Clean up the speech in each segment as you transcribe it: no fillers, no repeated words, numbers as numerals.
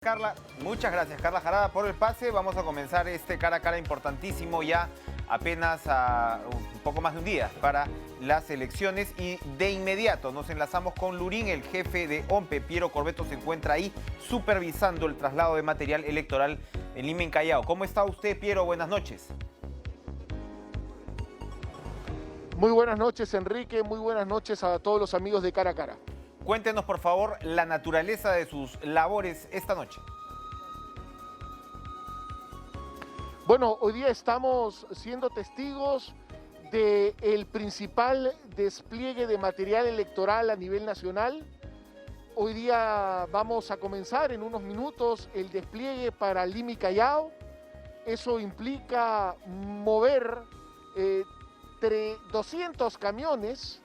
Carla, muchas gracias Carla Jarada por el pase. Vamos a comenzar este cara a cara importantísimo ya apenas a un poco más de un día para las elecciones y de inmediato nos enlazamos con Lurín, el jefe de OMPE. Piero Corbeto se encuentra ahí supervisando el traslado de material electoral en Lima, en Callao. ¿Cómo está usted, Piero? Buenas noches. Muy buenas noches, Enrique. Muy buenas noches a todos los amigos de Cara a Cara. Cuéntenos, por favor, la naturaleza de sus labores esta noche. Bueno, hoy día estamos siendo testigos del principal despliegue de material electoral a nivel nacional. Hoy día vamos a comenzar en unos minutos el despliegue para Lima y Callao. Eso implica mover 200 camiones,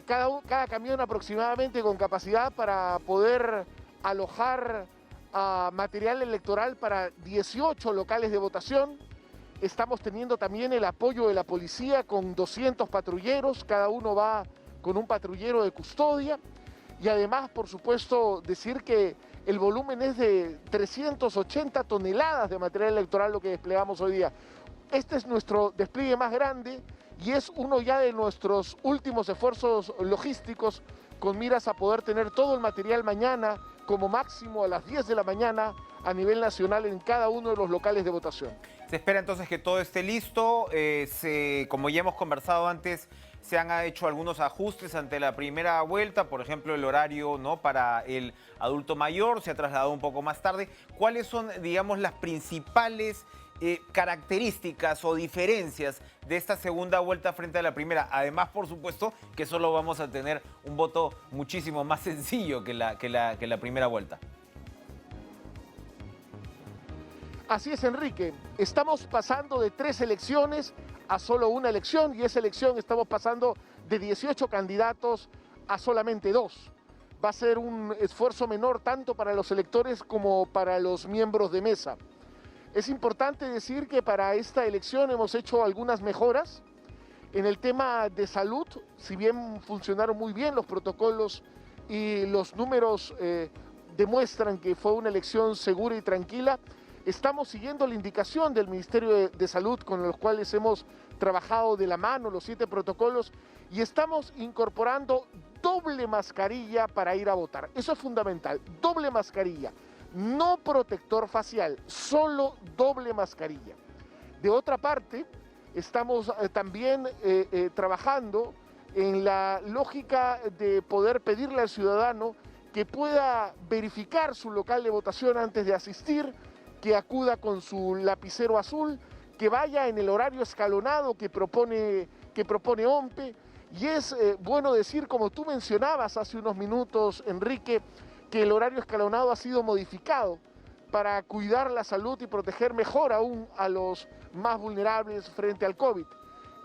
cada camión aproximadamente con capacidad para poder alojar material electoral para 18 locales de votación. Estamos teniendo también el apoyo de la policía con 200 patrulleros, cada uno va con un patrullero de custodia. Y además, por supuesto, decir que el volumen es de 380 toneladas de material electoral lo que desplegamos hoy día. Este es nuestro despliegue más grande y es uno ya de nuestros últimos esfuerzos logísticos con miras a poder tener todo el material mañana, como máximo a las 10 de la mañana a nivel nacional en cada uno de los locales de votación. Se espera entonces que todo esté listo. Como ya hemos conversado antes, se han hecho algunos ajustes ante la primera vuelta. Por ejemplo, el horario, ¿no?, para el adulto mayor se ha trasladado un poco más tarde. ¿Cuáles son, digamos, las principales características o diferencias de esta segunda vuelta frente a la primera? Además, por supuesto, que solo vamos a tener un voto muchísimo más sencillo que la primera vuelta. Así es, Enrique. Estamos pasando de 3 elecciones a solo una elección, y esa elección estamos pasando de 18 candidatos a solamente 2. Va a ser un esfuerzo menor tanto para los electores como para los miembros de mesa. Es importante decir que para esta elección hemos hecho algunas mejoras. En el tema de salud, si bien funcionaron muy bien los protocolos y los números demuestran que fue una elección segura y tranquila, estamos siguiendo la indicación del Ministerio de Salud, con los cuales hemos trabajado de la mano los 7 protocolos, y estamos incorporando doble mascarilla para ir a votar. Eso es fundamental, doble mascarilla. No protector facial, solo doble mascarilla. De otra parte, estamos también trabajando en la lógica de poder pedirle al ciudadano que pueda verificar su local de votación antes de asistir, que acuda con su lapicero azul, que vaya en el horario escalonado que propone OMPE. Y es bueno decir, como tú mencionabas hace unos minutos, Enrique, que el horario escalonado ha sido modificado para cuidar la salud y proteger mejor aún a los más vulnerables frente al COVID.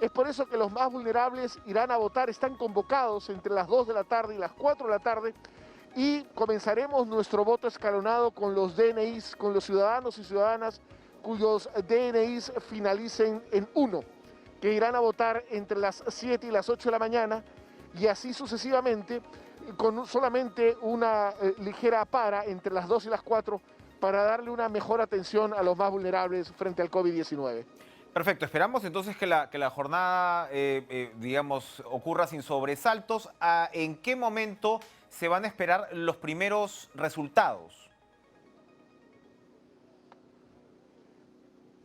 Es por eso que los más vulnerables irán a votar, están convocados entre las 2 de la tarde y las 4 de la tarde, y comenzaremos nuestro voto escalonado con los DNIs, con los ciudadanos y ciudadanas cuyos DNIs finalicen en 1, que irán a votar entre las 7 y las 8 de la mañana, y así sucesivamente, con solamente una ligera para entre las 2 y las 4 para darle una mejor atención a los más vulnerables frente al COVID-19. Perfecto, esperamos entonces que la jornada, digamos, ocurra sin sobresaltos. ¿En qué momento se van a esperar los primeros resultados?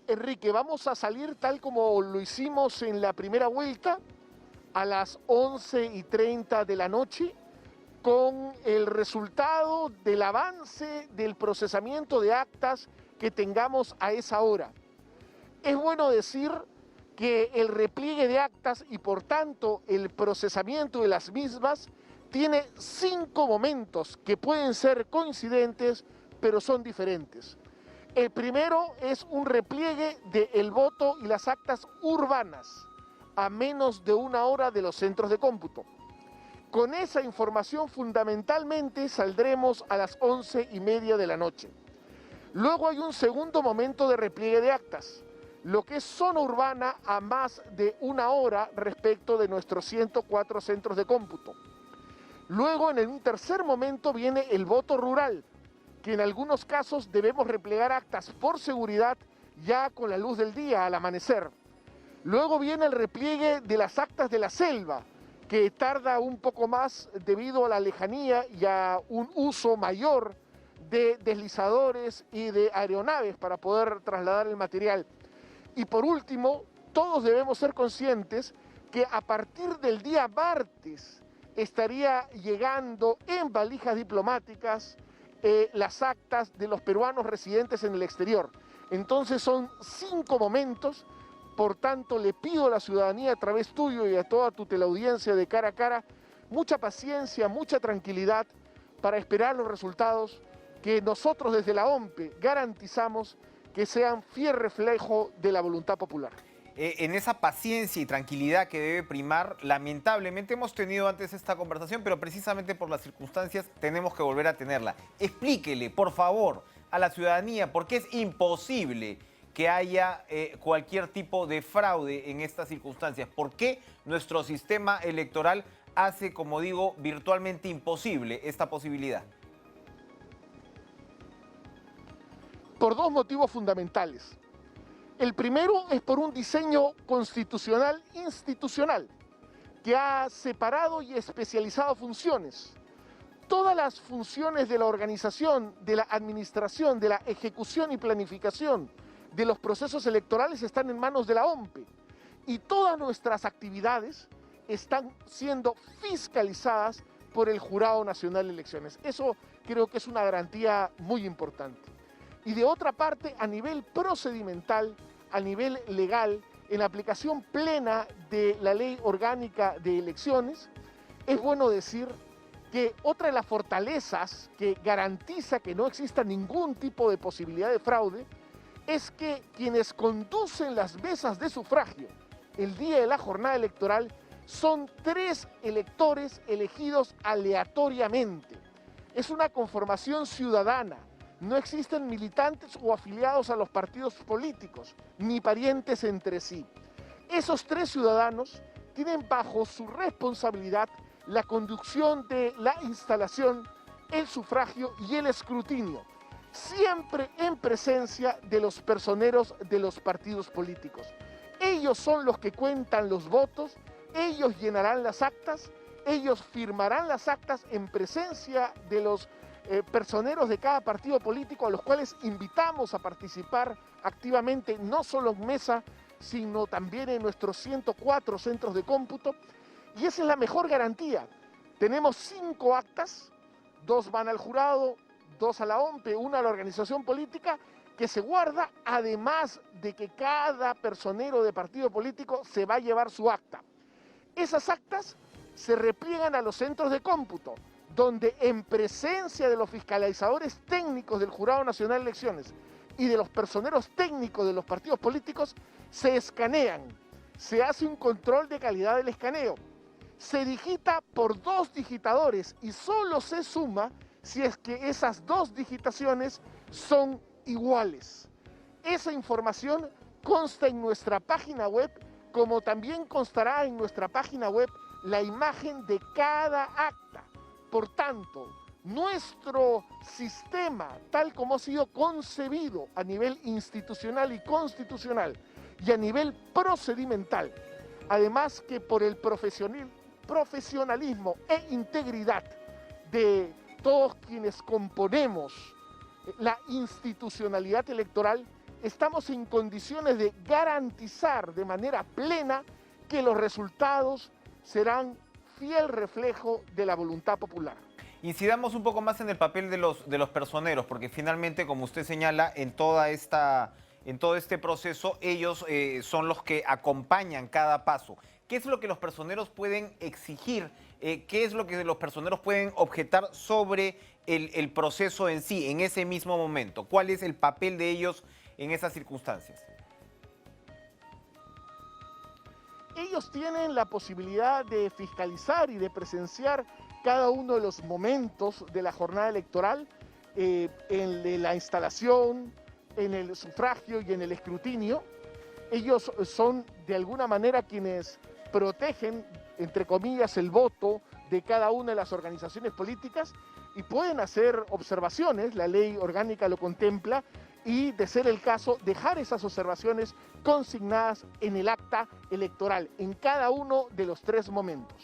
Enrique, vamos a salir tal como lo hicimos en la primera vuelta, a las 11:30 de la noche, con el resultado del avance del procesamiento de actas que tengamos a esa hora. Es bueno decir que el repliegue de actas y por tanto el procesamiento de las mismas tiene 5 momentos que pueden ser coincidentes, pero son diferentes. El primero es un repliegue del voto y las actas urbanas a menos de 1 hora de los centros de cómputo. Con esa información fundamentalmente saldremos a las 11:30 de la noche. Luego hay un segundo momento de repliegue de actas, lo que es zona urbana a más de 1 hora respecto de nuestros 104 centros de cómputo. Luego, en un tercer momento, viene el voto rural, que en algunos casos debemos replegar actas por seguridad ya con la luz del día, al amanecer. Luego viene el repliegue de las actas de la selva, que tarda un poco más debido a la lejanía y a un uso mayor de deslizadores y de aeronaves para poder trasladar el material. Y por último, todos debemos ser conscientes que a partir del día martes estaría llegando en valijas diplomáticas las actas de los peruanos residentes en el exterior. Entonces son 5 momentos. Por tanto, le pido a la ciudadanía a través tuyo y a toda tu teleaudiencia de Cara a Cara, mucha paciencia, mucha tranquilidad para esperar los resultados que nosotros desde la OMPE garantizamos que sean fiel reflejo de la voluntad popular. En esa paciencia y tranquilidad que debe primar, lamentablemente hemos tenido antes esta conversación, pero precisamente por las circunstancias tenemos que volver a tenerla. Explíquele, por favor, a la ciudadanía por qué es imposible que haya cualquier tipo de fraude en estas circunstancias. ¿Por qué nuestro sistema electoral hace, como digo, virtualmente imposible esta posibilidad? Por 2 motivos fundamentales. El primero es por un diseño constitucional institucional que ha separado y especializado funciones. Todas las funciones de la organización, de la administración, de la ejecución y planificación de los procesos electorales están en manos de la OMPE y todas nuestras actividades están siendo fiscalizadas por el Jurado Nacional de Elecciones. Eso creo que es una garantía muy importante. Y de otra parte, a nivel procedimental, a nivel legal, en aplicación plena de la Ley Orgánica de Elecciones, es bueno decir que otra de las fortalezas que garantiza que no exista ningún tipo de posibilidad de fraude es que quienes conducen las mesas de sufragio el día de la jornada electoral son 3 electores elegidos aleatoriamente. Es una conformación ciudadana. No existen militantes o afiliados a los partidos políticos, ni parientes entre sí. Esos 3 ciudadanos tienen bajo su responsabilidad la conducción de la instalación, el sufragio y el escrutinio, siempre en presencia de los personeros de los partidos políticos. Ellos son los que cuentan los votos, ellos llenarán las actas, ellos firmarán las actas en presencia de los personeros de cada partido político, a los cuales invitamos a participar activamente, no solo en mesa, sino también en nuestros 104 centros de cómputo. Y esa es la mejor garantía. Tenemos 5 actas, 2 van al jurado, 2 a la OMPE, 1 a la organización política, que se guarda, además de que cada personero de partido político se va a llevar su acta. Esas actas se repliegan a los centros de cómputo, donde en presencia de los fiscalizadores técnicos del Jurado Nacional de Elecciones y de los personeros técnicos de los partidos políticos, se escanean, se hace un control de calidad del escaneo, se digita por 2 digitadores y solo se suma si es que esas 2 digitaciones son iguales. Esa información consta en nuestra página web, como también constará en nuestra página web la imagen de cada acta. Por tanto, nuestro sistema, tal como ha sido concebido a nivel institucional y constitucional y a nivel procedimental, además que por el profesionalismo e integridad de todos quienes componemos la institucionalidad electoral, estamos en condiciones de garantizar de manera plena que los resultados serán fiel reflejo de la voluntad popular. Incidamos un poco más en el papel de los personeros, porque finalmente, como usted señala, en todo este proceso, ellos son los que acompañan cada paso. ¿Qué es lo que los personeros pueden exigir? ¿Qué es lo que los personeros pueden objetar sobre el proceso en sí, en ese mismo momento? ¿Cuál es el papel de ellos en esas circunstancias? Ellos tienen la posibilidad de fiscalizar y de presenciar cada uno de los momentos de la jornada electoral, en la instalación, en el sufragio y en el escrutinio. Ellos son de alguna manera quienes protegen, entre comillas, el voto de cada una de las organizaciones políticas, y pueden hacer observaciones, la ley orgánica lo contempla, y de ser el caso, dejar esas observaciones consignadas en el acta electoral, en cada uno de los 3 momentos.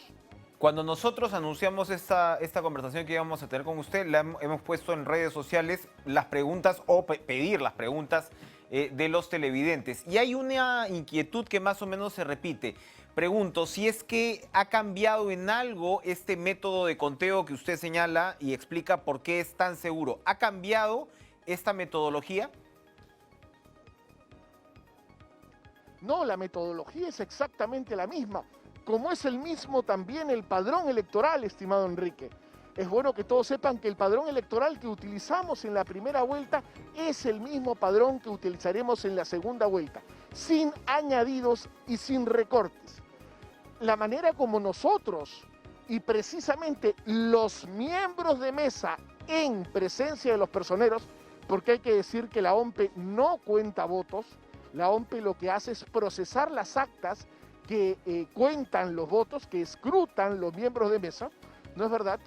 Cuando nosotros anunciamos esta conversación que íbamos a tener con usted, hemos puesto en redes sociales las preguntas o pedir las preguntas de los televidentes. Y hay una inquietud que más o menos se repite. Pregunto si es que ha cambiado en algo este método de conteo que usted señala y explica por qué es tan seguro. ¿Ha cambiado esta metodología? No, la metodología es exactamente la misma, como es el mismo también el padrón electoral, estimado Enrique. Es bueno que todos sepan que el padrón electoral que utilizamos en la primera vuelta es el mismo padrón que utilizaremos en la segunda vuelta, sin añadidos y sin recortes. La manera como nosotros y precisamente los miembros de mesa en presencia de los personeros, porque hay que decir que la OMPE no cuenta votos, la OMPE lo que hace es procesar las actas que cuentan los votos, que escrutan los miembros de mesa, ¿no es verdad?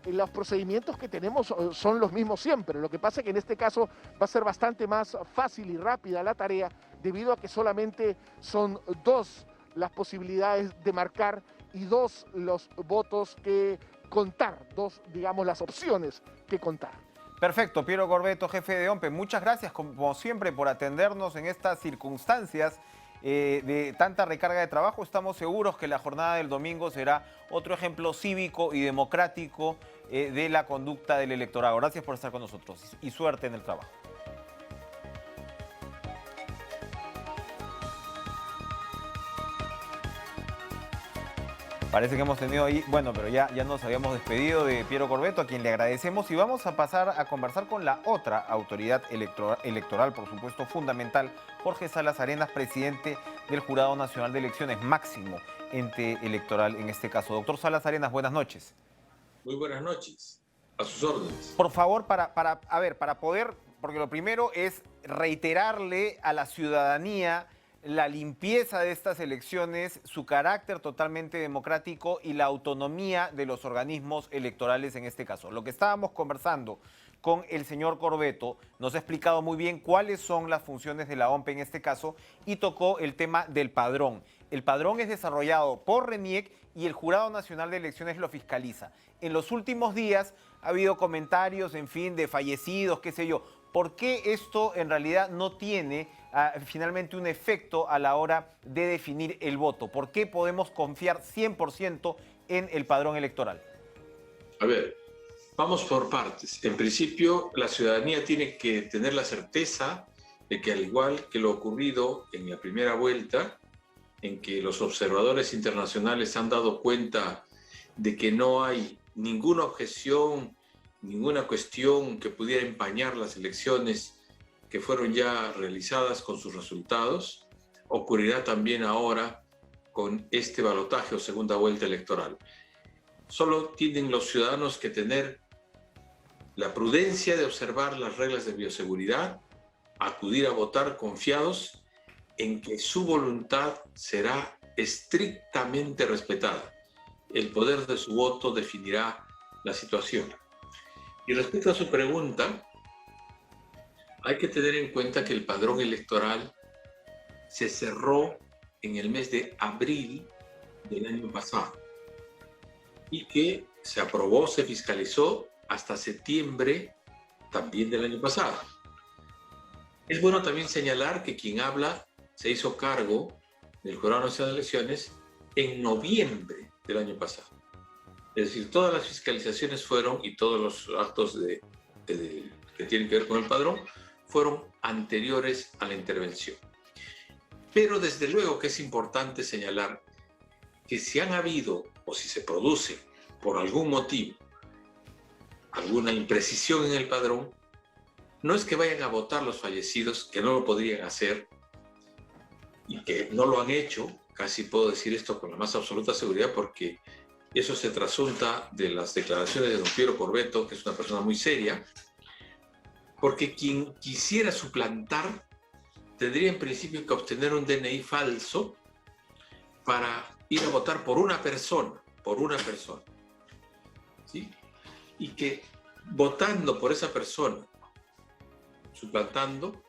Los procedimientos que tenemos son los mismos siempre. Lo que pasa es que en este caso va a ser bastante más fácil y rápida la tarea, debido a que solamente son 2 las posibilidades de marcar y 2 los votos que contar, 2, digamos, las opciones que contar. Perfecto, Piero Corbeto, jefe de OMPE. Muchas gracias, como siempre, por atendernos en estas circunstancias de tanta recarga de trabajo. Estamos seguros que la jornada del domingo será otro ejemplo cívico y democrático de la conducta del electorado. Gracias por estar con nosotros y suerte en el trabajo. Parece que hemos tenido ahí, bueno, pero ya nos habíamos despedido de Piero Corbeto, a quien le agradecemos, y vamos a pasar a conversar con la otra autoridad electoral, por supuesto, fundamental, Jorge Salas Arenas, presidente del Jurado Nacional de Elecciones, máximo ente electoral en este caso. Doctor Salas Arenas, buenas noches. Muy buenas noches, a sus órdenes. Por favor, para poder, porque lo primero es reiterarle a la ciudadanía la limpieza de estas elecciones, su carácter totalmente democrático y la autonomía de los organismos electorales en este caso. Lo que estábamos conversando con el señor Corbeto nos ha explicado muy bien cuáles son las funciones de la OMPE en este caso y tocó el tema del padrón. El padrón es desarrollado por RENIEC y el Jurado Nacional de Elecciones lo fiscaliza. En los últimos días ha habido comentarios, en fin, de fallecidos, qué sé yo. ¿Por qué esto en realidad no tiene finalmente un efecto a la hora de definir el voto? ¿Por qué podemos confiar 100% en el padrón electoral? A ver, vamos por partes. En principio, la ciudadanía tiene que tener la certeza de que, al igual que lo ocurrido en la primera vuelta, en que los observadores internacionales han dado cuenta de que no hay ninguna objeción, ninguna cuestión que pudiera empañar las elecciones que fueron ya realizadas con sus resultados, ocurrirá también ahora con este balotaje o segunda vuelta electoral. Solo tienen los ciudadanos que tener la prudencia de observar las reglas de bioseguridad, acudir a votar confiados en que su voluntad será estrictamente respetada. El poder de su voto definirá la situación. Y respecto a su pregunta, hay que tener en cuenta que el padrón electoral se cerró en el mes de abril del año pasado y que se aprobó, se fiscalizó hasta septiembre también del año pasado. Es bueno también señalar que quien habla se hizo cargo del Jurado Nacional de Elecciones en noviembre del año pasado. Es decir, todas las fiscalizaciones fueron, y todos los actos que tienen que ver con el padrón, fueron anteriores a la intervención. Pero desde luego que es importante señalar que si han habido, o si se produce por algún motivo, alguna imprecisión en el padrón, no es que vayan a votar los fallecidos, que no lo podrían hacer, y que no lo han hecho, casi puedo decir esto con la más absoluta seguridad, porque eso se trasunta de las declaraciones de don Piero Corbeto, que es una persona muy seria, porque quien quisiera suplantar tendría en principio que obtener un DNI falso para ir a votar por una persona, ¿sí? y que votando por esa persona, suplantando,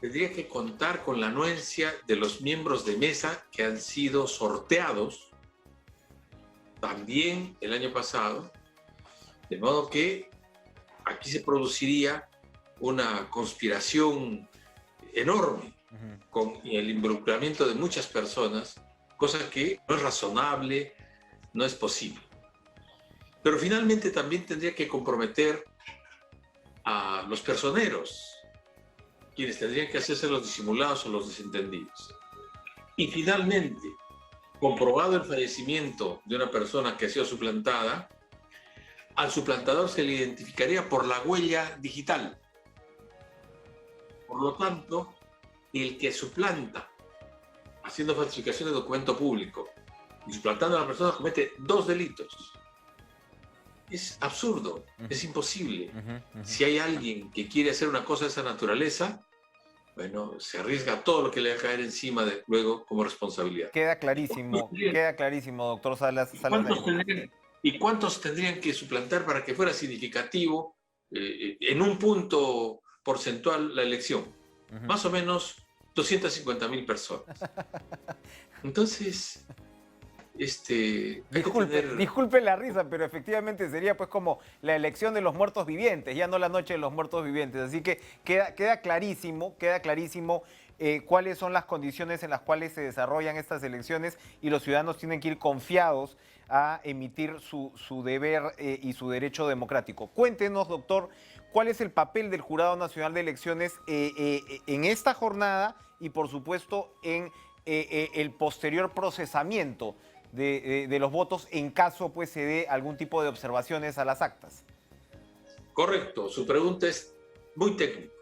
tendría que contar con la anuencia de los miembros de mesa que han sido sorteados también el año pasado, de modo que aquí se produciría una conspiración enorme con el involucramiento de muchas personas, cosa que no es razonable, no es posible. Pero finalmente también tendría que comprometer a los personeros, quienes tendrían que hacerse los disimulados o los desentendidos. Y finalmente, comprobado el fallecimiento de una persona que ha sido suplantada, al suplantador se le identificaría por la huella digital. Por lo tanto, el que suplanta haciendo falsificación de documento público y suplantando a la persona comete 2 delitos. Es absurdo, es imposible. Si hay alguien que quiere hacer una cosa de esa naturaleza, bueno, se arriesga todo lo que le va a caer encima luego como responsabilidad. Queda clarísimo, doctor Salas. ¿Y cuántos tendrían que suplantar para que fuera significativo en un punto porcentual la elección? Más o menos 250.000 personas. Entonces, disculpe la risa, pero efectivamente sería pues como la elección de los muertos vivientes, ya no la noche de los muertos vivientes. Así que queda clarísimo cuáles son las condiciones en las cuales se desarrollan estas elecciones y los ciudadanos tienen que ir confiados a emitir su deber y su derecho democrático. Cuéntenos, doctor, cuál es el papel del Jurado Nacional de Elecciones en esta jornada y, por supuesto, en el posterior procesamiento de los votos en caso pues se dé algún tipo de observaciones a las actas. Correcto, su pregunta es muy técnica,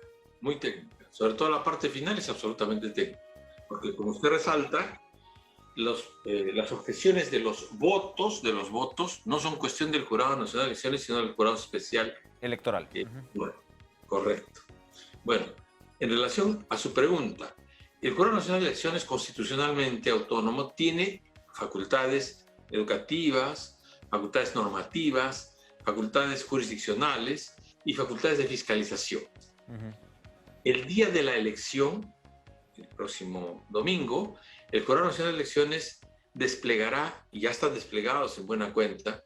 sobre todo la parte final es absolutamente técnica, porque como usted resalta, las objeciones de los votos no son cuestión del Jurado Nacional de Elecciones, sino del Jurado Especial Electoral. Bueno, correcto. Bueno, en relación a su pregunta, el Jurado Nacional de Elecciones constitucionalmente autónomo tiene facultades educativas, facultades normativas, facultades jurisdiccionales y facultades de fiscalización. El día de la elección, el próximo domingo, el Jurado Nacional de Elecciones desplegará, y ya están desplegados en buena cuenta,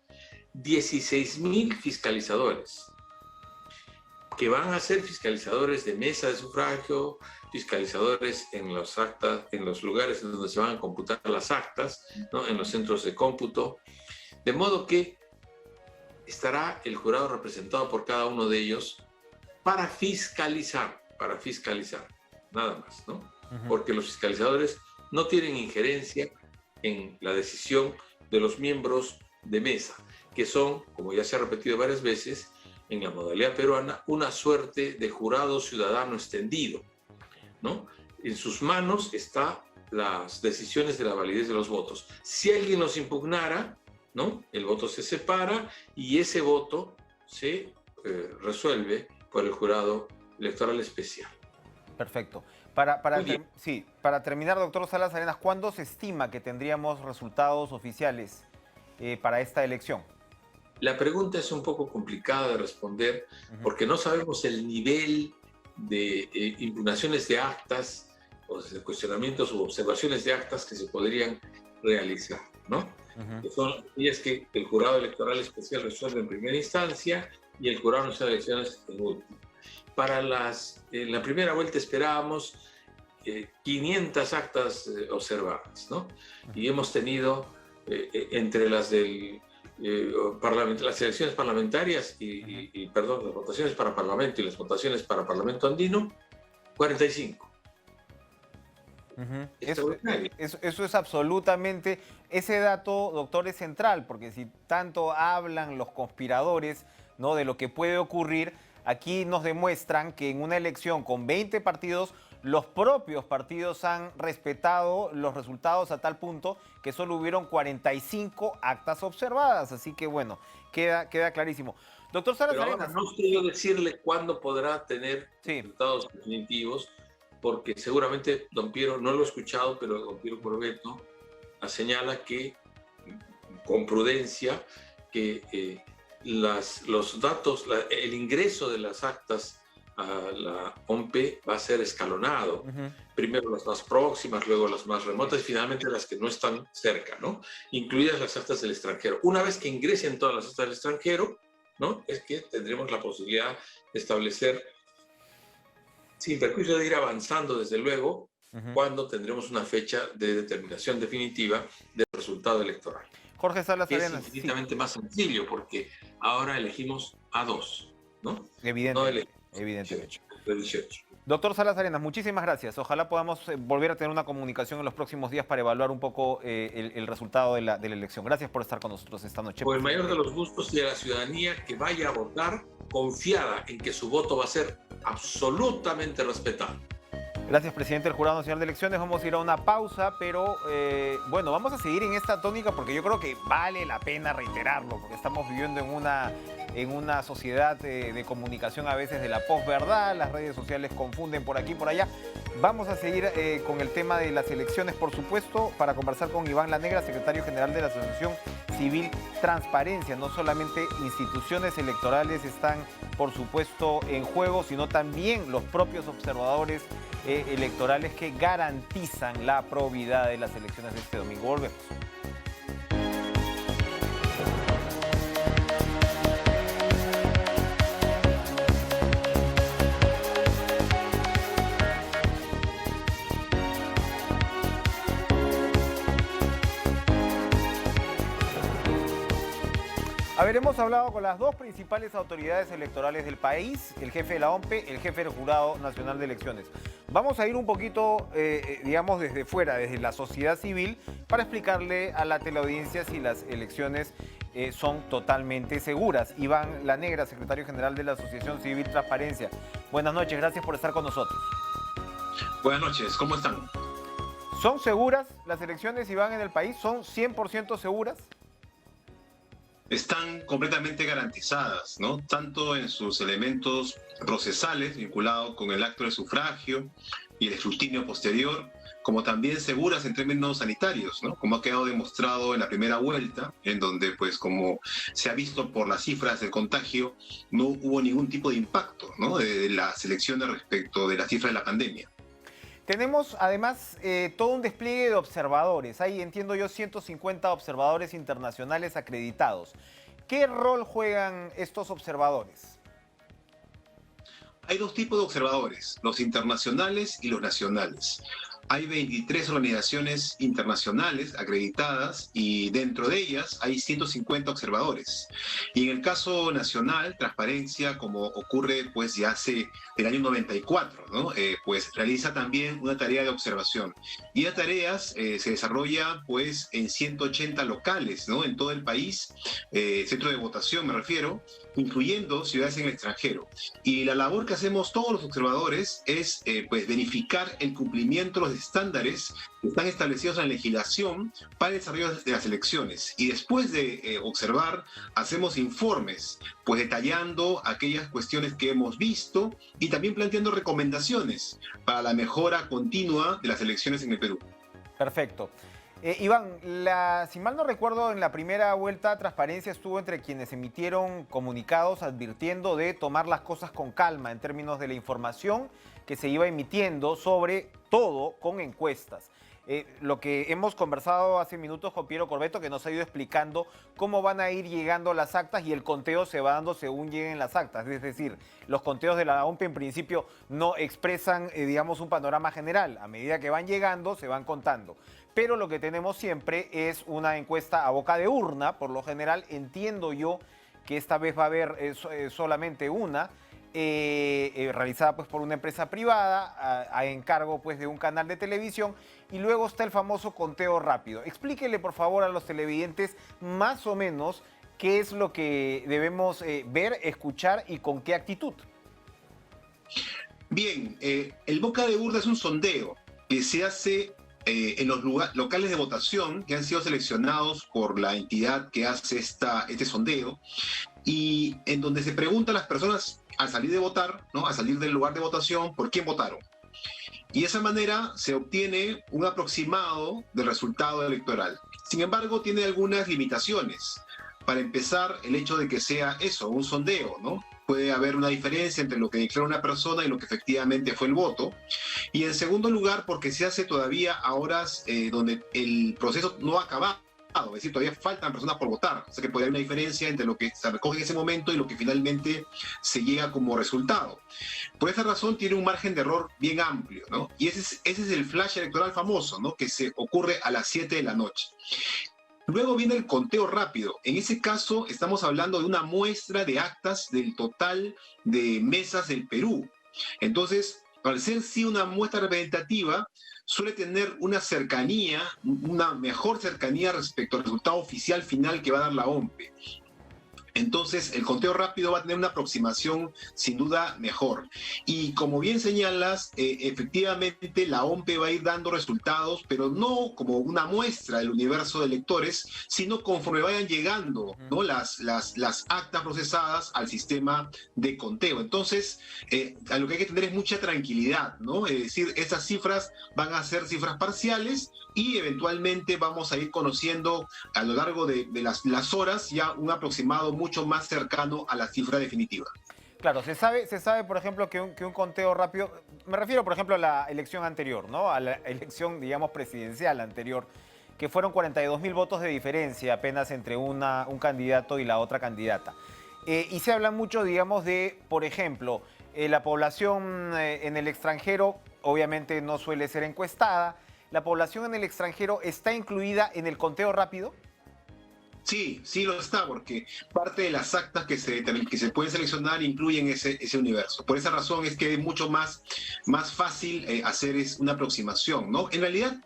16.000 fiscalizadores, que van a ser fiscalizadores de mesa de sufragio, fiscalizadores en los actas, en los lugares en donde se van a computar las actas, ¿no? En los centros de cómputo, de modo que estará el jurado representado por cada uno de ellos para fiscalizar, nada más, ¿no? Porque los fiscalizadores no tienen injerencia en la decisión de los miembros de mesa, que son, como ya se ha repetido varias veces, en la modalidad peruana, una suerte de jurado ciudadano extendido, ¿no? En sus manos están las decisiones de la validez de los votos. Si alguien los impugnara, ¿no? El voto se separa y ese voto se resuelve por el jurado electoral especial. Perfecto. Para terminar, doctor Salas Arenas, ¿cuándo se estima que tendríamos resultados oficiales para esta elección? La pregunta es un poco complicada de responder porque no sabemos el nivel de impugnaciones de actas o de cuestionamientos u observaciones de actas que se podrían realizar, ¿no? Y es que el jurado electoral especial resuelve en primera instancia y el jurado nacional de elecciones en última. En la primera vuelta esperábamos 500 actas observadas, ¿no? Y hemos tenido entre las las elecciones parlamentarias las votaciones para Parlamento y las votaciones para Parlamento andino, 45. Eso es absolutamente, ese dato, doctor, es central, porque si tanto hablan los conspiradores, ¿no?, de lo que puede ocurrir, aquí nos demuestran que en una elección con 20 partidos, los propios partidos han respetado los resultados a tal punto que solo hubieron 45 actas observadas. Así que bueno, queda clarísimo. Doctor Salas Arenas. No estoy yo decirle cuándo podrá tener resultados definitivos, porque seguramente don Piero, no lo he escuchado, pero don Piero Corvetto señala que, con prudencia, que los datos, el ingreso de las actas a la OMPE va a ser escalonado. Primero las más próximas, luego las más remotas y finalmente las que no están cerca, ¿no? Incluidas las actas del extranjero. Una vez que ingresen todas las actas del extranjero, ¿no? Es que tendremos la posibilidad de establecer, sin perjuicio de ir avanzando, desde luego, cuando tendremos una fecha de determinación definitiva del resultado electoral. Jorge Salas Es Arenas. infinitamente más sencillo porque ahora elegimos a dos, ¿no? Evidentemente. No Evidentemente. 18. Doctor Salas Arenas, muchísimas gracias. Ojalá podamos volver a tener una comunicación en los próximos días para evaluar un poco el resultado de la elección. Gracias por estar con nosotros esta noche. Con el mayor de los gustos y a la ciudadanía que vaya a votar confiada en que su voto va a ser absolutamente respetado. Gracias, presidente del Jurado Nacional de Elecciones. Vamos a ir a una pausa, pero bueno, vamos a seguir en esta tónica porque yo creo que vale la pena reiterarlo, porque estamos viviendo en una sociedad de comunicación a veces de la posverdad, las redes sociales confunden por aquí y por allá. Vamos a seguir con el tema de las elecciones, por supuesto, para conversar con Iván Lanegra, secretario general de la Asociación Civil Transparencia. No solamente instituciones electorales están, por supuesto, en juego, sino también los propios observadores electorales que garantizan la probidad de las elecciones de este domingo. Volvemos. A ver, hemos hablado con las dos principales autoridades electorales del país, el jefe de la OMPE, el jefe del Jurado Nacional de Elecciones. Vamos a ir un poquito, digamos, desde fuera, desde la sociedad civil, para explicarle a la teleaudiencia si las elecciones son totalmente seguras. Iván Lanegra, secretario general de la Asociación Civil Transparencia. Buenas noches, gracias por estar con nosotros. Buenas noches, ¿cómo están? ¿Son seguras las elecciones, Iván, en el país? ¿Son 100% seguras? Están completamente garantizadas, ¿no? Tanto en sus elementos procesales, vinculados con el acto de sufragio y el escrutinio posterior, como también seguras en términos sanitarios, ¿no? Como ha quedado demostrado en la primera vuelta, en donde, pues, como se ha visto por las cifras del contagio, no hubo ningún tipo de impacto, ¿no? De las elecciones respecto de las cifras de la pandemia. Tenemos además todo un despliegue de observadores. Hay, entiendo yo, 150 observadores internacionales acreditados. ¿Qué rol juegan estos observadores? Hay dos tipos de observadores, los internacionales y los nacionales. Hay 23 organizaciones internacionales acreditadas y dentro de ellas hay 150 observadores. Y en el caso nacional, Transparencia, como ocurre pues ya hace el año 94, ¿no? Pues realiza también una tarea de observación. Y las tareas se desarrolla pues en 180 locales, ¿no? En todo el país, centro de votación me refiero, incluyendo ciudades en el extranjero. Y la labor que hacemos todos los observadores es pues verificar el cumplimiento de los estándares que están establecidos en la legislación para el desarrollo de las elecciones. Y después de observar, hacemos informes, pues detallando aquellas cuestiones que hemos visto y también planteando recomendaciones para la mejora continua de las elecciones en el Perú. Perfecto. Iván, si mal no recuerdo, en la primera vuelta Transparencia estuvo entre quienes emitieron comunicados advirtiendo de tomar las cosas con calma en términos de la información que se iba emitiendo, sobre todo con encuestas. Lo que hemos conversado hace minutos con Piero Corbeto, que nos ha ido explicando cómo van a ir llegando las actas y el conteo se va dando según lleguen las actas. Es decir, los conteos de la OMPE en principio no expresan, digamos, un panorama general. A medida que van llegando, se van contando. Pero lo que tenemos siempre es una encuesta a boca de urna. Por lo general, entiendo yo que esta vez va a haber solamente una, realizada pues por una empresa privada a encargo pues de un canal de televisión, y luego está el famoso conteo rápido. Explíquele por favor a los televidentes más o menos qué es lo que debemos ver, escuchar y con qué actitud. Bien, el boca de urna es un sondeo que se hace en los locales de votación que han sido seleccionados por la entidad que hace este sondeo, y en donde se pregunta a las personas al salir de votar, ¿no? Al salir del lugar de votación, por quién votaron. Y de esa manera se obtiene un aproximado del resultado electoral. Sin embargo, tiene algunas limitaciones, para empezar, el hecho de que sea eso, un sondeo, ¿no? Puede haber una diferencia entre lo que declara una persona y lo que efectivamente fue el voto. Y en segundo lugar, porque se hace todavía a horas donde el proceso no ha acabado. Es decir, todavía faltan personas por votar. O sea que puede haber una diferencia entre lo que se recoge en ese momento y lo que finalmente se llega como resultado. Por esa razón tiene un margen de error bien amplio, ¿no? Y ese es el flash electoral famoso, ¿no? Que se ocurre a las 7 de la noche. Luego viene el conteo rápido. En ese caso estamos hablando de una muestra de actas del total de mesas del Perú. Entonces, al ser sí una muestra representativa, suele tener una cercanía, una mejor cercanía respecto al resultado oficial final que va a dar la OMPE. Entonces, el conteo rápido va a tener una aproximación sin duda mejor. Y como bien señalas, efectivamente la OMPE va a ir dando resultados, pero no como una muestra del universo de electores, sino conforme vayan llegando, ¿no? las actas procesadas al sistema de conteo. Entonces, a lo que hay que tener es mucha tranquilidad, ¿no? Es decir, estas cifras van a ser cifras parciales y eventualmente vamos a ir conociendo a lo largo de las horas ya un aproximado mucho más cercano a la cifra definitiva. Claro, se sabe, por ejemplo, que un conteo rápido, me refiero, por ejemplo, a la elección anterior, ¿no? A la elección, digamos, presidencial anterior, que fueron 42.000 votos de diferencia apenas entre un candidato y la otra candidata. Y se habla mucho, digamos, de, por ejemplo, la población en el extranjero, obviamente no suele ser encuestada. ¿La población en el extranjero está incluida en el conteo rápido? Sí, sí lo está, porque parte de las actas que se pueden seleccionar incluyen ese universo. Por esa razón es que es mucho más fácil hacer una aproximación, ¿no? En realidad,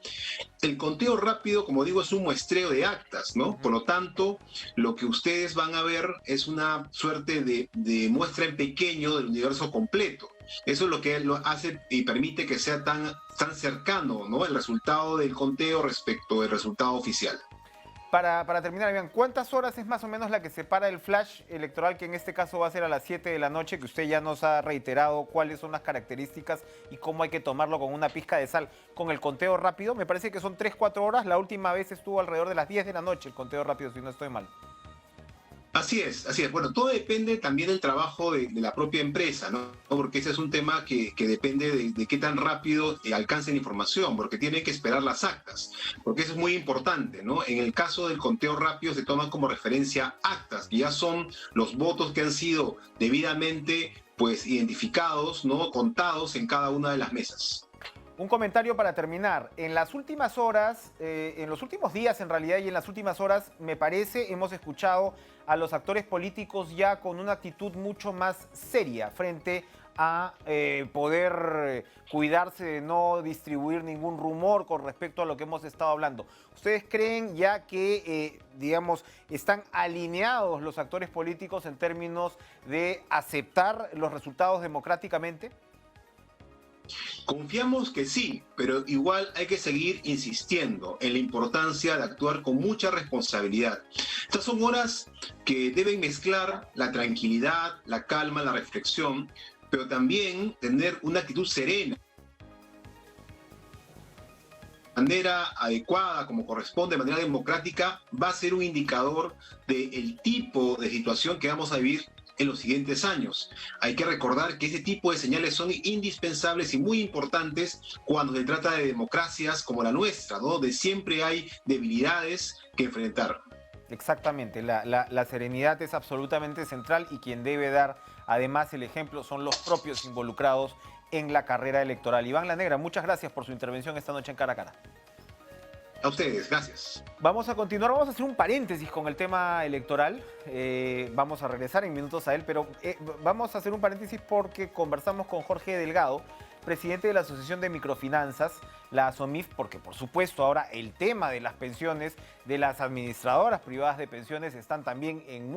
el conteo rápido, como digo, es un muestreo de actas, ¿no? Por lo tanto, lo que ustedes van a ver es una suerte de muestra en pequeño del universo completo. Eso es lo que lo hace y permite que sea tan cercano, ¿no? El resultado del conteo respecto del resultado oficial. Para terminar, bien, ¿cuántas horas es más o menos la que separa el flash electoral, que en este caso va a ser a las 7 de la noche, que usted ya nos ha reiterado cuáles son las características y cómo hay que tomarlo con una pizca de sal, con el conteo rápido? Me parece que son 3-4 horas. La última vez estuvo alrededor de las 10 de la noche el conteo rápido, si no estoy mal. Así es, así es. Bueno, todo depende también del trabajo de la propia empresa, ¿no? Porque ese es un tema que depende de qué tan rápido alcance la información, porque tiene que esperar las actas, porque eso es muy importante, ¿no? En el caso del conteo rápido se toman como referencia actas, que ya son los votos que han sido debidamente, pues, identificados, ¿no? Contados en cada una de las mesas. Un comentario para terminar. En las últimas horas, en los últimos días en realidad y en las últimas horas, me parece, hemos escuchado a los actores políticos ya con una actitud mucho más seria frente a poder cuidarse de no distribuir ningún rumor con respecto a lo que hemos estado hablando. ¿Ustedes creen ya que, digamos, están alineados los actores políticos en términos de aceptar los resultados democráticamente? Confiamos que sí, pero igual hay que seguir insistiendo en la importancia de actuar con mucha responsabilidad. Estas son horas que deben mezclar la tranquilidad, la calma, la reflexión, pero también tener una actitud serena. De manera adecuada, como corresponde, de manera democrática, va a ser un indicador del tipo de situación que vamos a vivir en los siguientes años. Hay que recordar que ese tipo de señales son indispensables y muy importantes cuando se trata de democracias como la nuestra, ¿no? Donde siempre hay debilidades que enfrentar. Exactamente, la serenidad es absolutamente central y quien debe dar además el ejemplo son los propios involucrados en la carrera electoral. Iván La Negra, muchas gracias por su intervención esta noche en Cara a Cara. A ustedes, gracias. Vamos a continuar, vamos a hacer un paréntesis con el tema electoral. Vamos a regresar en minutos a él, pero vamos a hacer un paréntesis porque conversamos con Jorge Delgado, presidente de la Asociación de Microfinanzas, la ASOMIF, porque por supuesto ahora el tema de las pensiones de las administradoras privadas de pensiones están también en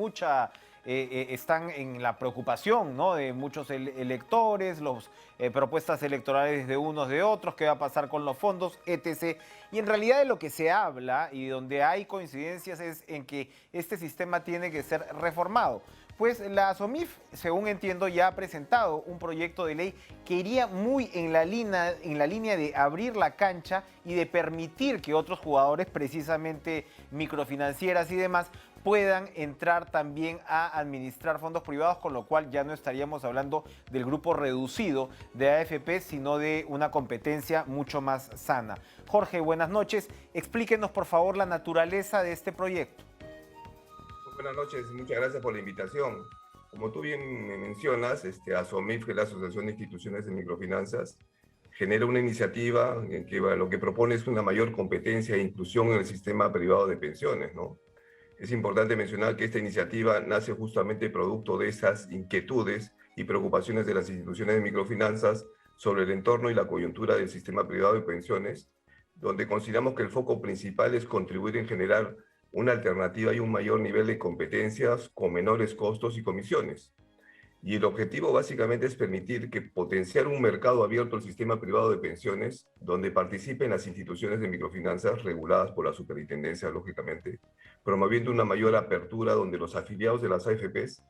están en la preocupación, ¿no?, de muchos electores, las propuestas electorales de unos de otros, qué va a pasar con los fondos, etc. Y en realidad de lo que se habla y donde hay coincidencias es en que este sistema tiene que ser reformado. Pues la ASOMIF, según entiendo, ya ha presentado un proyecto de ley que iría muy en la línea de abrir la cancha y de permitir que otros jugadores, precisamente microfinancieras y demás, puedan entrar también a administrar fondos privados, con lo cual ya no estaríamos hablando del grupo reducido de AFP, sino de una competencia mucho más sana. Jorge, buenas noches. Explíquenos, por favor, la naturaleza de este proyecto. Buenas noches, muchas gracias por la invitación. Como tú bien me mencionas, ASOMIF, que es la Asociación de Instituciones de Microfinanzas, genera una iniciativa en que lo que propone es una mayor competencia e inclusión en el sistema privado de pensiones, ¿no? Es importante mencionar que esta iniciativa nace justamente producto de esas inquietudes y preocupaciones de las instituciones de microfinanzas sobre el entorno y la coyuntura del sistema privado de pensiones, donde consideramos que el foco principal es contribuir en generar una alternativa y un mayor nivel de competencias con menores costos y comisiones. Y el objetivo básicamente es permitir que potenciar un mercado abierto al sistema privado de pensiones, donde participen las instituciones de microfinanzas reguladas por la superintendencia, lógicamente, promoviendo una mayor apertura donde los afiliados de las AFPs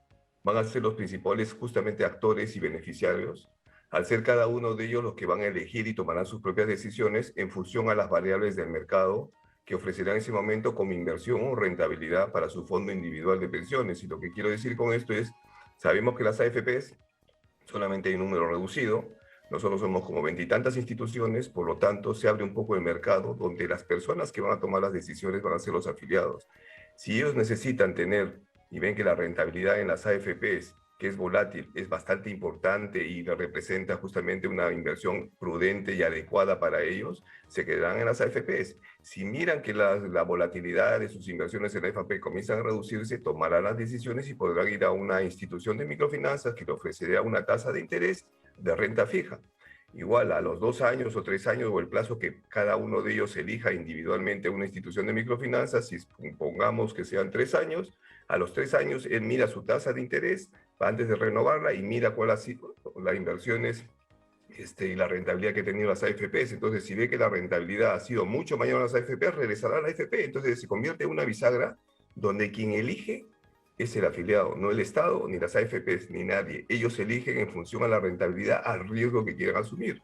van a ser los principales justamente actores y beneficiarios, al ser cada uno de ellos los que van a elegir y tomarán sus propias decisiones en función a las variables del mercado que ofrecerán en ese momento como inversión o rentabilidad para su fondo individual de pensiones. Y lo que quiero decir con esto es, sabemos que las AFPs solamente hay un número reducido, nosotros somos como 20 y tantas instituciones, por lo tanto se abre un poco el mercado donde las personas que van a tomar las decisiones van a ser los afiliados. Si ellos necesitan tener y ven que la rentabilidad en las AFPs, que es volátil, es bastante importante y representa justamente una inversión prudente y adecuada para ellos, se quedarán en las AFPs. Si miran que la volatilidad de sus inversiones en la AFP comienzan a reducirse, tomarán las decisiones y podrán ir a una institución de microfinanzas que le ofrecerá una tasa de interés de renta fija. Igual a los 2 años o 3 años o el plazo que cada uno de ellos elija individualmente una institución de microfinanzas, si pongamos que sean 3 años, a los 3 años él mira su tasa de interés antes de renovarla y mira cuál ha sido las inversiones y la rentabilidad que ha tenido las AFPs. Entonces, si ve que la rentabilidad ha sido mucho mayor a las AFPs, regresará a la AFP. Entonces, se convierte en una bisagra donde quien elige es el afiliado, no el Estado, ni las AFPs, ni nadie. Ellos eligen en función a la rentabilidad, al riesgo que quieran asumir.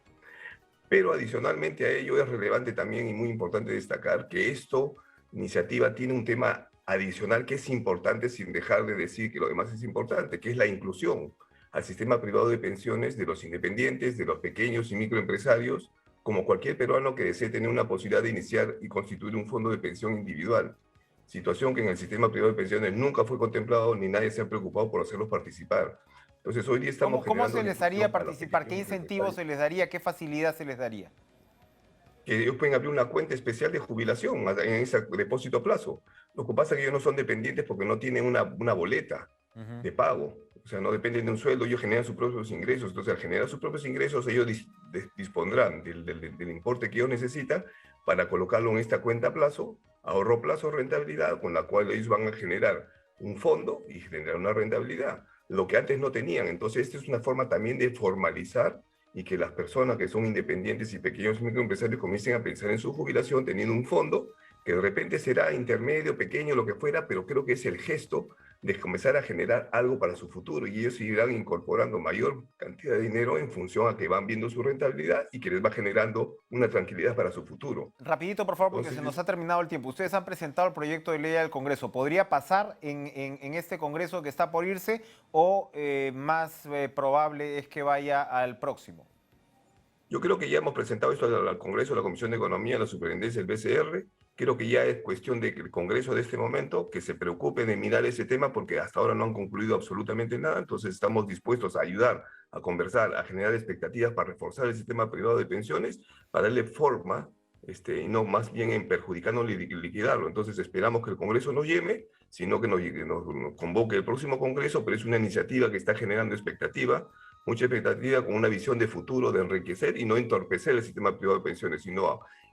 Pero adicionalmente a ello es relevante también y muy importante destacar que esta iniciativa tiene un tema adicional que es importante sin dejar de decir que lo demás es importante, que es la inclusión al sistema privado de pensiones de los independientes, de los pequeños y microempresarios, como cualquier peruano que desee tener una posibilidad de iniciar y constituir un fondo de pensión individual. Situación que en el sistema privado de pensiones nunca fue contemplado ni nadie se ha preocupado por hacerlos participar. Entonces hoy día estamos ¿Cómo se les haría inclusión para los participar? ¿Qué pequeños incentivos se les daría? ¿Qué facilidad se les daría? que ellos pueden abrir una cuenta especial de jubilación en ese depósito a plazo. Lo que pasa es que ellos no son dependientes porque no tienen una boleta de pago. O sea, no dependen de un sueldo, ellos generan sus propios ingresos. Entonces, al generar sus propios ingresos, ellos dispondrán del importe que ellos necesitan para colocarlo en esta cuenta a plazo, ahorro plazo, rentabilidad, con la cual ellos van a generar un fondo y generar una rentabilidad, lo que antes no tenían. Entonces, esta es una forma también de formalizar y que las personas que son independientes y pequeños microempresarios comiencen a pensar en su jubilación teniendo un fondo que de repente será intermedio, pequeño, lo que fuera, pero creo que es el gesto de comenzar a generar algo para su futuro y ellos irán incorporando mayor cantidad de dinero en función a que van viendo su rentabilidad y que les va generando una tranquilidad para su futuro. Rapidito, por favor, porque Entonces, se nos ha terminado el tiempo. Ustedes han presentado el proyecto de ley al Congreso. ¿Podría pasar en este Congreso que está por irse o más probable es que vaya al próximo? Yo creo que ya hemos presentado esto al Congreso, a la Comisión de Economía, a la Superintendencia del BCR. Creo que ya es cuestión de que el Congreso de este momento que se preocupe de mirar ese tema porque hasta ahora no han concluido absolutamente nada. Entonces estamos dispuestos a ayudar, a conversar, a generar expectativas para reforzar el sistema privado de pensiones, para darle forma y no más bien en perjudicarnos y liquidarlo. Entonces esperamos que el Congreso no llame, sino que nos convoque el próximo Congreso, pero es una iniciativa que está generando expectativa, mucha expectativa con una visión de futuro, de enriquecer y no entorpecer el sistema privado de pensiones,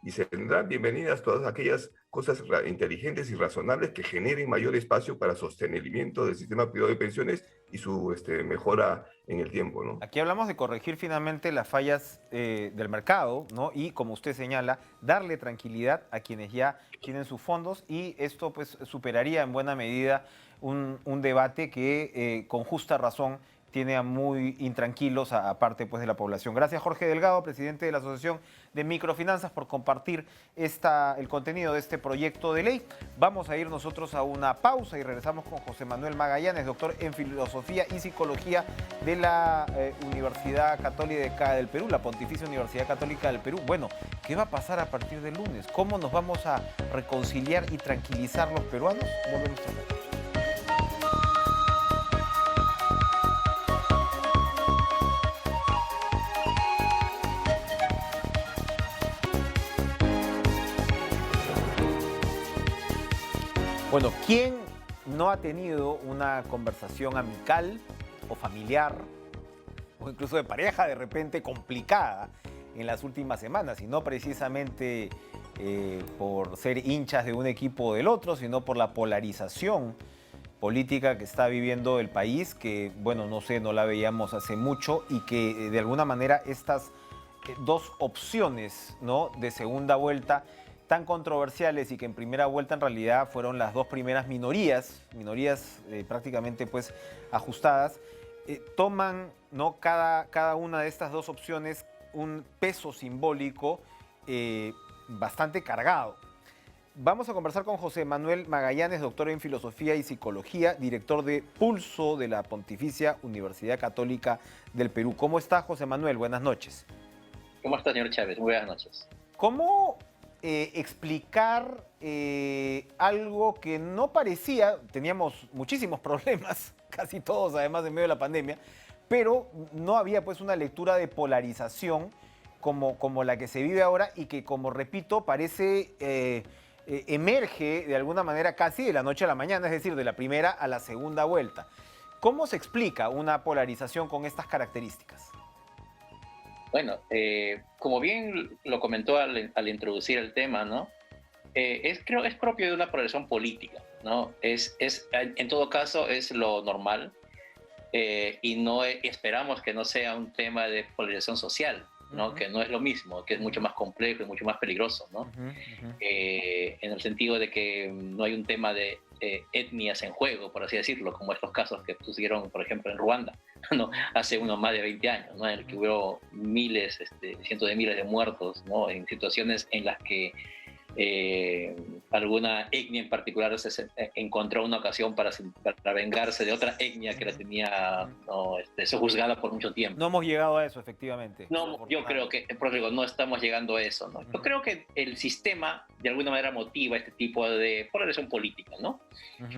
y se tendrán bienvenidas todas aquellas cosas inteligentes y razonables que generen mayor espacio para sostenimiento del sistema privado de pensiones y su mejora en el tiempo, ¿no? Aquí hablamos de corregir finalmente las fallas del mercado, ¿no? Y como usted señala, darle tranquilidad a quienes ya tienen sus fondos y esto pues superaría en buena medida un debate que con justa razón tiene a muy intranquilos a parte pues, de la población. Gracias, Jorge Delgado, presidente de la Asociación de Microfinanzas, por compartir el contenido de este proyecto de ley. Vamos a ir nosotros a una pausa y regresamos con José Manuel Magallanes, doctor en Filosofía y Psicología de la Universidad Católica del Perú, la Pontificia Universidad Católica del Perú. Bueno, ¿qué va a pasar a partir del lunes? ¿Cómo nos vamos a reconciliar y tranquilizar los peruanos? Volvemos a ver. Bueno, ¿quién no ha tenido una conversación amical o familiar o incluso de pareja de repente complicada en las últimas semanas? Y no precisamente por ser hinchas de un equipo o del otro, sino por la polarización política que está viviendo el país, que, bueno, no sé, no la veíamos hace mucho y que de alguna manera estas dos opciones, ¿no?, de segunda vuelta tan controversiales y que en primera vuelta en realidad fueron las dos primeras minorías prácticamente pues ajustadas, toman, ¿no?, cada una de estas dos opciones un peso simbólico bastante cargado. Vamos a conversar con José Manuel Magallanes, doctor en Filosofía y Psicología, director de Pulso de la Pontificia Universidad Católica del Perú. ¿Cómo está, José Manuel? Buenas noches. ¿Cómo está, señor Chávez? Muy buenas noches. ¿Cómo explicar algo que no parecía? Teníamos muchísimos problemas, casi todos además en medio de la pandemia, pero no había pues una lectura de polarización como la que se vive ahora y que, como repito, parece emerge de alguna manera casi de la noche a la mañana, es decir, de la primera a la segunda vuelta. ¿Cómo se explica una polarización con estas características? Bueno, como bien lo comentó al introducir el tema, ¿no? Creo que es propio de una polarización política, ¿no? En todo caso, es lo normal y no esperamos que no sea un tema de polarización social, ¿no? Que no es lo mismo, que es mucho más complejo y mucho más peligroso, ¿no? En el sentido de que no hay un tema de etnias en juego, por así decirlo, como estos casos que sucedieron, por ejemplo, en Ruanda, ¿no? Hace unos más de 20 años, ¿no? En el que hubo miles, cientos de miles de muertos, ¿no? En situaciones en las que alguna etnia en particular encontró una ocasión para vengarse de otra etnia que la tenía, ¿no?, sojuzgada por mucho tiempo. No hemos llegado a eso, efectivamente. No, yo creo que, por digo, no estamos llegando a eso, ¿no? Yo creo que el sistema de alguna manera motiva este tipo de polarización política, ¿no?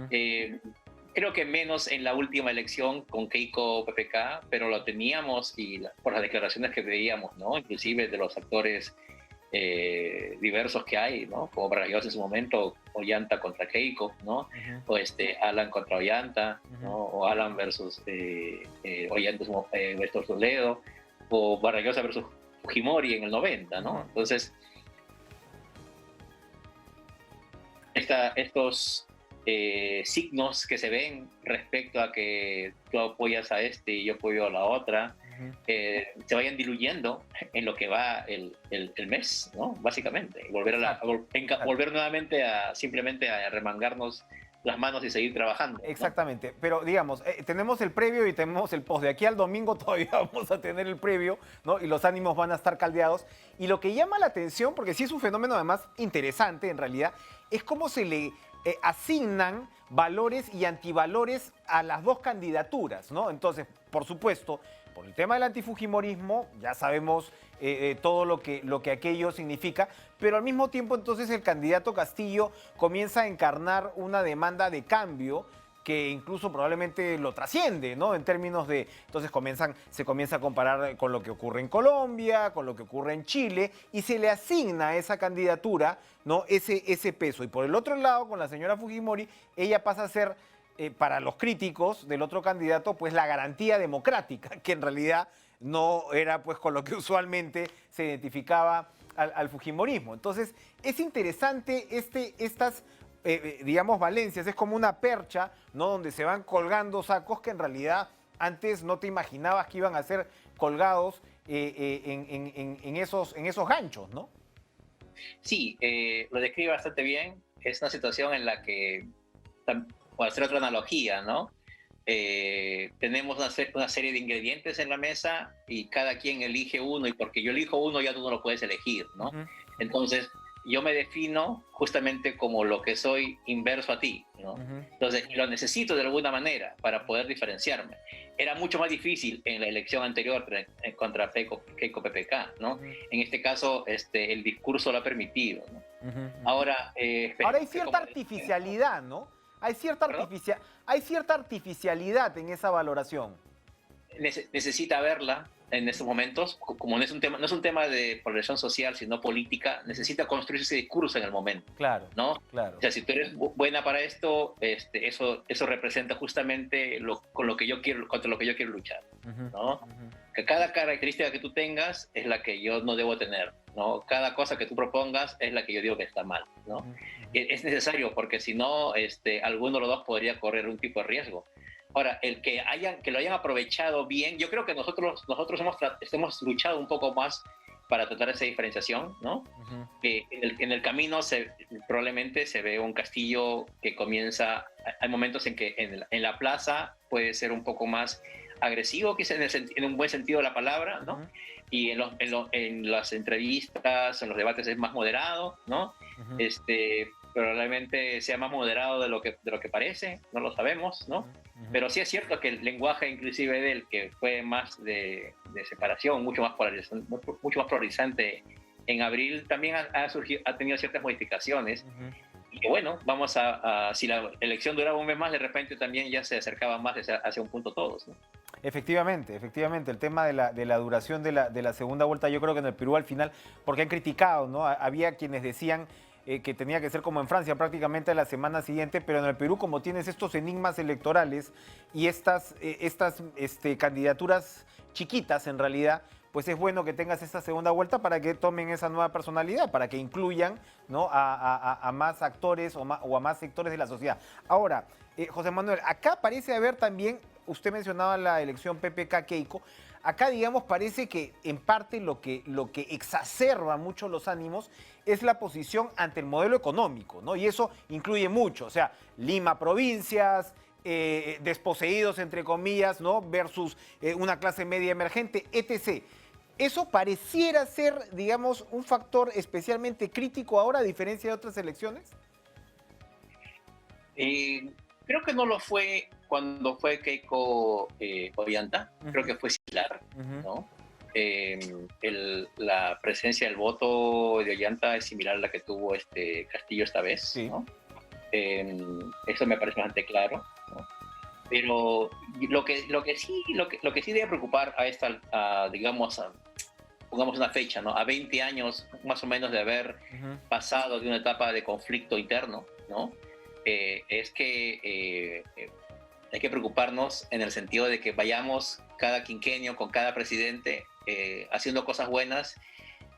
Creo que menos en la última elección con Keiko PPK, pero lo teníamos por las declaraciones que veíamos, ¿no? Inclusive de los actores diversos que hay, ¿no? Como Vargas en su momento, Ollanta contra Keiko, ¿no? O Alan contra Ollanta, ¿no? O Alan versus Ollanta versus Toledo, o Vargas versus Fujimori en el 90, ¿no? Entonces, estos signos que se ven respecto a que tú apoyas a y yo apoyo a la otra, se vayan diluyendo en lo que va el mes, ¿no? Básicamente, volver nuevamente simplemente a remangarnos las manos y seguir trabajando, ¿no? Exactamente, pero digamos, tenemos el previo y tenemos el post. De aquí al domingo todavía vamos a tener el previo, ¿no? Y los ánimos van a estar caldeados. Y lo que llama la atención, porque sí es un fenómeno además interesante en realidad, es cómo se le asignan valores y antivalores a las dos candidaturas, ¿no? Entonces, por supuesto, por el tema del antifujimorismo, ya sabemos todo lo que aquello significa, pero al mismo tiempo entonces el candidato Castillo comienza a encarnar una demanda de cambio que incluso probablemente lo trasciende, ¿no? En términos de, entonces se comienza a comparar con lo que ocurre en Colombia, con lo que ocurre en Chile, y se le asigna a esa candidatura, ¿no?, ese peso. Y por el otro lado, con la señora Fujimori, ella pasa a ser, para los críticos del otro candidato, pues la garantía democrática, que en realidad no era pues con lo que usualmente se identificaba al fujimorismo. Entonces, es interesante estas digamos, valencias, es como una percha, ¿no?, donde se van colgando sacos que en realidad antes no te imaginabas que iban a ser colgados en esos ganchos, ¿no? Sí, lo describe bastante bien. Es una situación en la que, por hacer otra analogía, ¿no?, tenemos una serie de ingredientes en la mesa y cada quien elige uno, y porque yo elijo uno ya tú no lo puedes elegir, ¿no? Entonces yo me defino justamente como lo que soy inverso a ti, ¿no? Entonces lo necesito de alguna manera para poder diferenciarme. Era mucho más difícil en la elección anterior contra Keiko PPK, ¿no? En este caso el discurso lo ha permitido, ¿no? Ahora hay cierta artificialidad, ¿no? Hay cierta artificialidad en esa valoración. Necesita verla en estos momentos, como no es un tema de polarización social, sino política, necesita construir ese discurso en el momento. Claro, ¿no? claro. O sea, si tú eres buena para esto, eso representa justamente contra lo que yo quiero luchar, ¿no? Que cada característica que tú tengas es la que yo no debo tener, ¿no? Cada cosa que tú propongas es la que yo digo que está mal, ¿no? Es necesario, porque si no, alguno de los dos podría correr un tipo de riesgo. Ahora, que lo hayan aprovechado bien, yo creo que nosotros hemos luchado un poco más para tratar esa diferenciación, ¿no? En el camino probablemente se ve un Castillo que comienza, hay momentos en que en la plaza puede ser un poco más agresivo, quizá en un buen sentido de la palabra, ¿no? Y en las entrevistas, en los debates es más moderado, ¿no? Probablemente sea más moderado de lo que parece, no lo sabemos, ¿no? Pero sí es cierto que el lenguaje inclusive de él, que fue más de separación, mucho más polarizante en abril, también ha tenido ciertas modificaciones. Y que bueno, si la elección duraba un mes más, de repente también ya se acercaban más hacia un punto todos, ¿no? Efectivamente, el tema de la duración de la segunda vuelta, yo creo que en el Perú al final, porque han criticado, ¿no? Había quienes decían que tenía que ser como en Francia, prácticamente la semana siguiente, pero en el Perú, como tienes estos enigmas electorales y estas candidaturas chiquitas en realidad, pues es bueno que tengas esta segunda vuelta para que tomen esa nueva personalidad, para que incluyan, ¿no? a más actores o a más sectores de la sociedad. Ahora, José Manuel, acá parece haber también, usted mencionaba la elección PPK-Keiko, acá, digamos, parece que en parte lo que exacerba mucho los ánimos es la posición ante el modelo económico, ¿no? Y eso incluye mucho, o sea, Lima provincias, desposeídos, entre comillas, ¿no? Versus una clase media emergente, etc. ¿Eso pareciera ser, digamos, un factor especialmente crítico ahora, a diferencia de otras elecciones? Creo que no lo fue cuando fue Keiko Ollanta, creo que fue similar, ¿no? La presencia del voto de Ollanta es similar a la que tuvo Castillo esta vez, sí. ¿No? Eso me parece bastante claro, ¿no? Pero lo que sí debe preocupar pongamos una fecha, ¿no? A 20 años más o menos de haber pasado de una etapa de conflicto interno, ¿no? Es que hay que preocuparnos en el sentido de que vayamos cada quinquenio con cada presidente haciendo cosas buenas,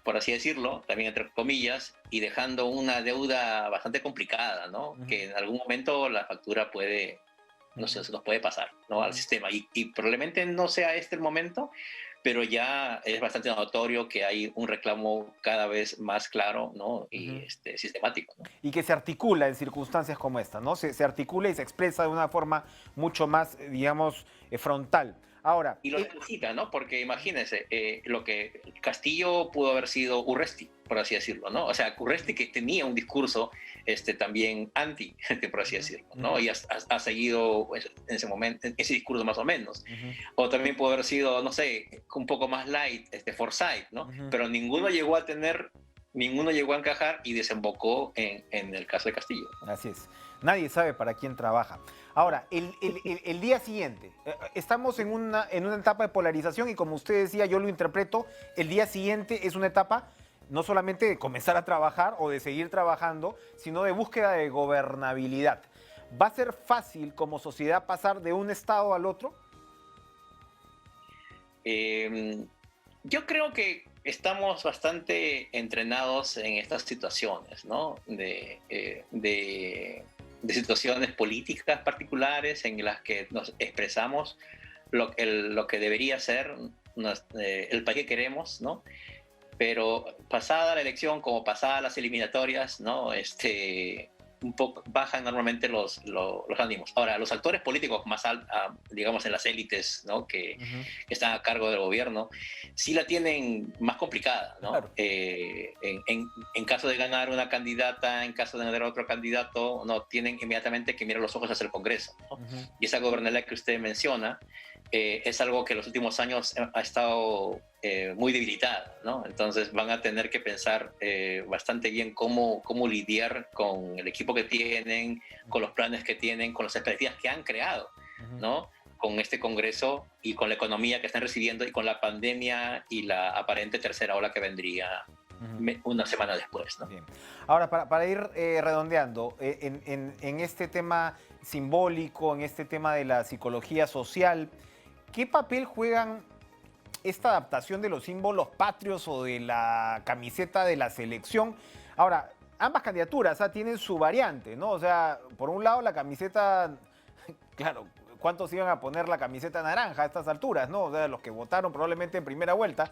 por así decirlo, también entre comillas, y dejando una deuda bastante complicada, ¿no? Que en algún momento la factura se nos puede pasar, ¿no? Al sistema. Y probablemente no sea el momento, pero ya es bastante notorio que hay un reclamo cada vez más claro, ¿no? Y sistemático, ¿no? Y que se articula en circunstancias como esta, ¿no? Se articula y se expresa de una forma mucho más, digamos, frontal. Ahora, y lo necesita, ¿no? Porque imagínense, lo que Castillo pudo haber sido Urresti, por así decirlo, ¿no? O sea, Urresti que tenía un discurso también anti, por así decirlo, ¿no? Y ha seguido pues, en ese momento, ese discurso más o menos. O también pudo haber sido, no sé, un poco más light, Forsyth, ¿no? Pero ninguno llegó a encajar y desembocó en el caso de Castillo. Así es. Nadie sabe para quién trabaja. Ahora, el día siguiente, estamos en una etapa de polarización y como usted decía, yo lo interpreto, el día siguiente es una etapa no solamente de comenzar a trabajar o de seguir trabajando, sino de búsqueda de gobernabilidad. ¿Va a ser fácil como sociedad pasar de un estado al otro? Yo creo que estamos bastante entrenados en estas situaciones, ¿no? De situaciones políticas particulares en las que nos expresamos lo que debería ser el país que queremos, ¿no? Pero pasada la elección, como pasadas las eliminatorias, ¿no? un poco, bajan normalmente los ánimos. Ahora, los actores políticos más digamos en las élites, ¿no? que están a cargo del gobierno, sí la tienen más complicada, ¿no? Claro. En caso de ganar una candidata, en caso de ganar otro candidato, no tienen inmediatamente que mirar los ojos hacia el Congreso, ¿no? Y esa gobernabilidad que usted menciona es algo que en los últimos años ha estado muy debilitada, ¿no? Entonces van a tener que pensar bastante bien cómo lidiar con el equipo que tienen, con los planes que tienen, con las expectativas que han creado, ¿no? Con este Congreso y con la economía que están recibiendo y con la pandemia y la aparente tercera ola que vendría una semana después, ¿no? Bien. Ahora, para ir redondeando, en este tema simbólico, en este tema de la psicología social, ¿qué papel juegan esta adaptación de los símbolos patrios o de la camiseta de la selección? Ahora, ambas candidaturas tienen su variante, ¿no? O sea, por un lado la camiseta, claro, ¿cuántos iban a poner la camiseta naranja a estas alturas, no? O sea, los que votaron probablemente en primera vuelta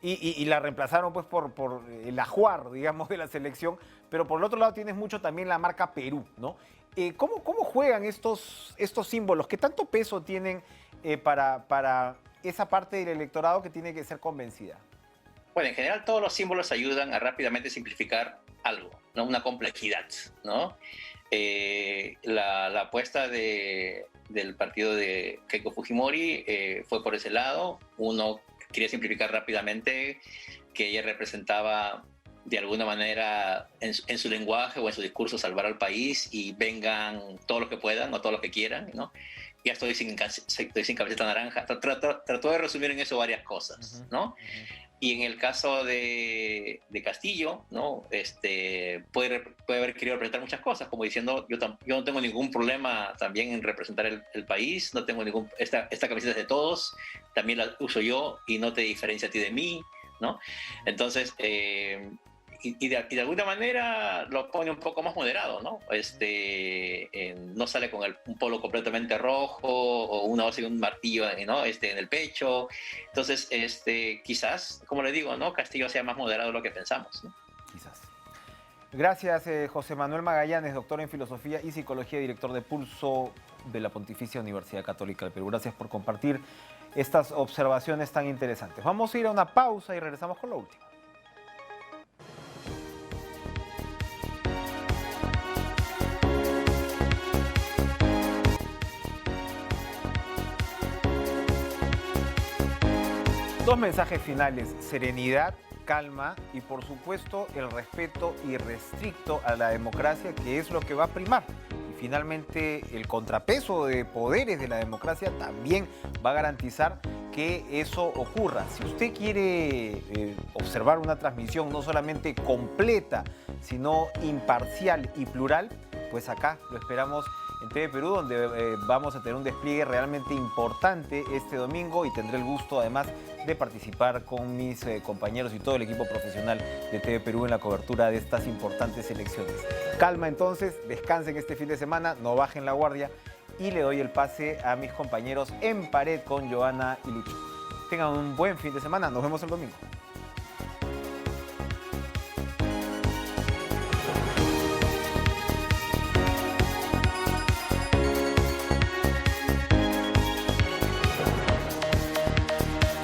y la reemplazaron pues por el ajuar, digamos, de la selección. Pero por el otro lado tienes mucho también la marca Perú, ¿no? ¿Cómo juegan estos símbolos? ¿Qué tanto peso tienen para esa parte del electorado que tiene que ser convencida? Bueno, en general todos los símbolos ayudan a rápidamente simplificar algo, ¿no? Una complejidad, ¿no? La apuesta del partido de Keiko Fujimori fue por ese lado. Uno quería simplificar rápidamente que ella representaba de alguna manera en su lenguaje o en su discurso salvar al país y vengan todos los que puedan o todos los que quieran, ¿no? Ya estoy sin camiseta naranja. Trató de resumir en eso varias cosas, ¿no? Y en el caso de Castillo, ¿no? Puede haber querido representar muchas cosas, como diciendo, yo no tengo ningún problema también en representar el país, no tengo esta camiseta es de todos, también la uso yo y no te diferencia a ti de mí, ¿no? Entonces, y de alguna manera lo pone un poco más moderado, ¿no? No sale con un polo completamente rojo o una hoz y un martillo, ¿no? En el pecho. Entonces, quizás, como le digo, ¿no? Castillo sea más moderado de lo que pensamos, ¿no? Quizás. Gracias, José Manuel Magallanes, doctor en Filosofía y Psicología, director de Pulso de la Pontificia Universidad Católica del Perú. Gracias por compartir estas observaciones tan interesantes. Vamos a ir a una pausa y regresamos con lo último. Dos mensajes finales: serenidad, calma y por supuesto el respeto irrestricto a la democracia, que es lo que va a primar. Y finalmente el contrapeso de poderes de la democracia también va a garantizar que eso ocurra. Si usted quiere observar una transmisión no solamente completa, sino imparcial y plural, pues acá lo esperamos en TV Perú, donde vamos a tener un despliegue realmente importante este domingo y tendré el gusto además de participar con mis compañeros y todo el equipo profesional de TV Perú en la cobertura de estas importantes elecciones. Calma entonces, descansen este fin de semana, no bajen la guardia y le doy el pase a mis compañeros en pared con Joana y Lucho. Tengan un buen fin de semana, nos vemos el domingo.